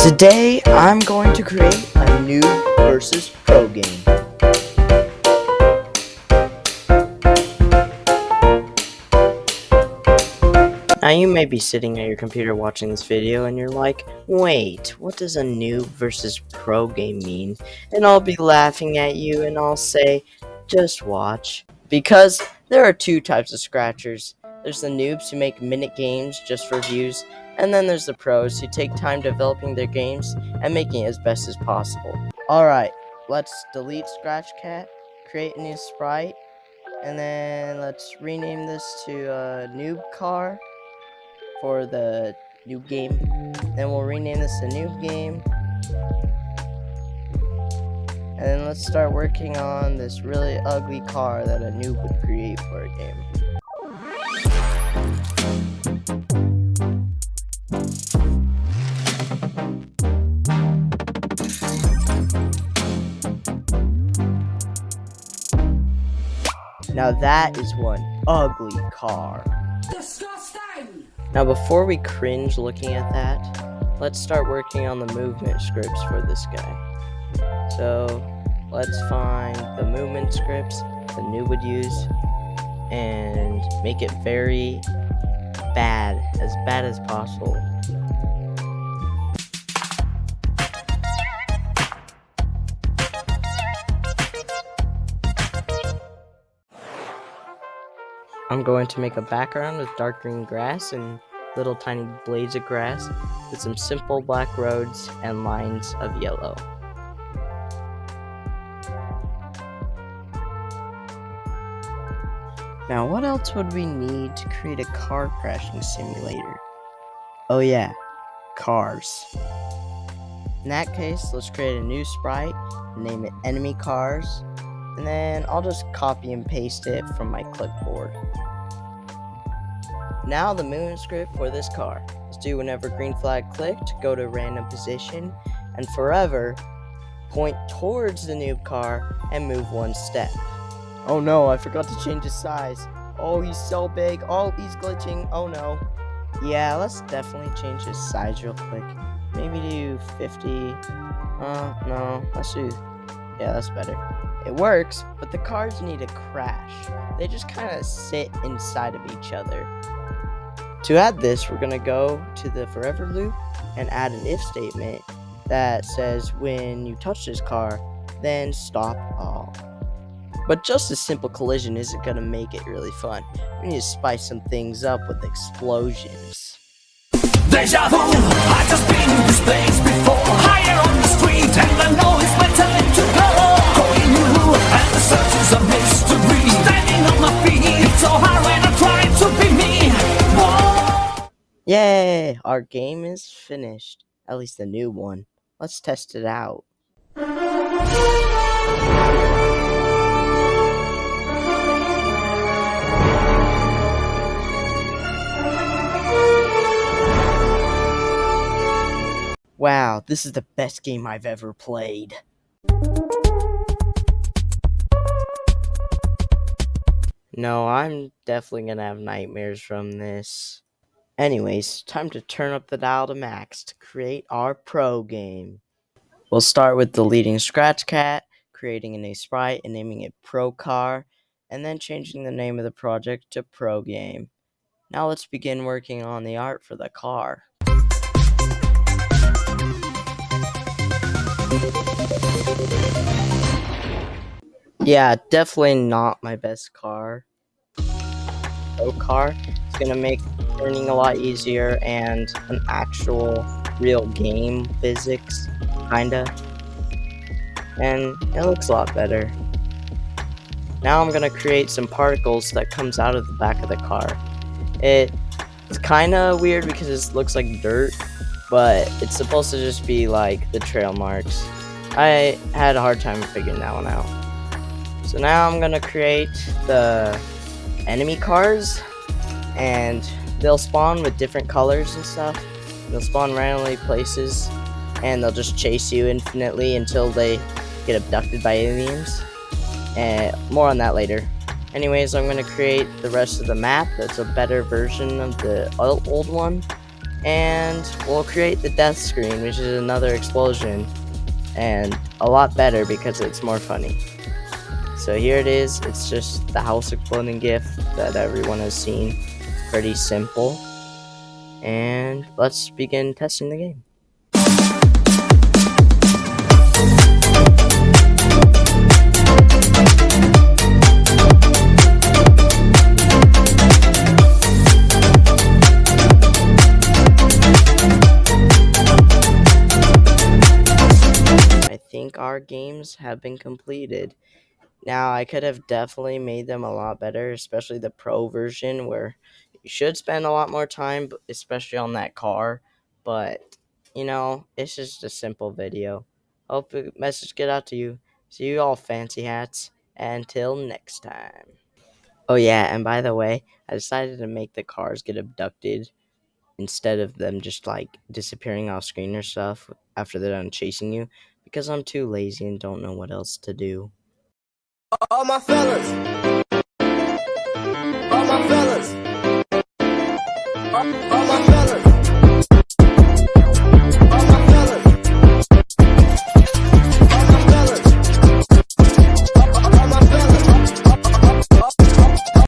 Today, I'm going to create a Noob versus Pro game. Now you may be sitting at your computer watching this video and you're like, wait, what does a Noob versus Pro game mean? And I'll be laughing at you and I'll say, just watch. Because there are two types of scratchers. There's the noobs who make minute games just for views, and then there's the pros who take time developing their games and making it as best as possible. Alright, let's delete Scratch Cat, create a new sprite, and then let's rename this to Noob Car for the Noob game. Then we'll rename this to Noob Game. And then let's start working on this really ugly car that a noob would create for a game. Now that is one ugly car. Disgusting! Now before we cringe looking at that, let's start working on the movement scripts for this guy. So let's find the movement scripts the noob would use and make it very bad as possible. I'm going to make a background with dark green grass and little tiny blades of grass with some simple black roads and lines of yellow. Now what else would we need to create a car crashing simulator? Oh yeah, cars. In that case, let's create a new sprite and name it Enemy Cars, and then I'll just copy and paste it from my clipboard. Now the movement script for this car is do whenever green flag clicked, go to random position, and forever point towards the noob car and move one step. Oh no, I forgot to change his size. Oh, he's so big. Oh, he's glitching. Oh no. Yeah, let's definitely change his size real quick. Maybe do 50. No, let's do, yeah, that's better. It works, but the cars need to crash. They just kind of sit inside of each other. To add this, we're going to go to the forever loop and add an if statement that says when you touch this car, then stop all. But just a simple collision isn't going to make it really fun. We need to spice some things up with explosions. Deja vu, I've just been in this place before. Higher on the street and I know it's my time to go. Going new and the search is a mystery. Standing on my feet, it's so hard when I try to be me. Whoa. Yay! Our game is finished. At least the new one. Let's test it out. Wow, this is the best game I've ever played. No, I'm definitely gonna have nightmares from this. Anyways, time to turn up the dial to max to create our pro game. We'll start with deleting Scratch Cat, creating a new sprite and naming it Pro Car, and then changing the name of the project to Pro Game. Now let's begin working on the art for the car. Yeah, definitely not my best car. Pro car is gonna make learning a lot easier and an actual real game physics, kinda. And it looks a lot better. Now I'm gonna create some particles that comes out of the back of the car. It's kinda weird because it looks like dirt, but it's supposed to just be like the trail marks. I had a hard time figuring that one out. So now I'm gonna create the enemy cars, and they'll spawn with different colors and stuff. They'll spawn randomly places, and they'll just chase you infinitely until they get abducted by aliens. And more on that later. Anyways, I'm gonna create the rest of the map that's a better version of the old one. and we'll create the death screen, which is another explosion, and a lot better because it's more funny. So here it is. It's just the house exploding GIF that everyone has seen. Pretty simple. And let's begin testing the game. I think our games have been completed. Now, I could have definitely made them a lot better, especially the pro version where you should spend a lot more time, especially on that car. But, it's just a simple video. Hope the message get out to you. See you all, fancy hats. Until next time. Oh, yeah, and by the way, I decided to make the cars get abducted instead of them just like disappearing off screen or stuff after they're done chasing you because I'm too lazy and don't know what else to do. All my fellas, all my fellas, all my fellas.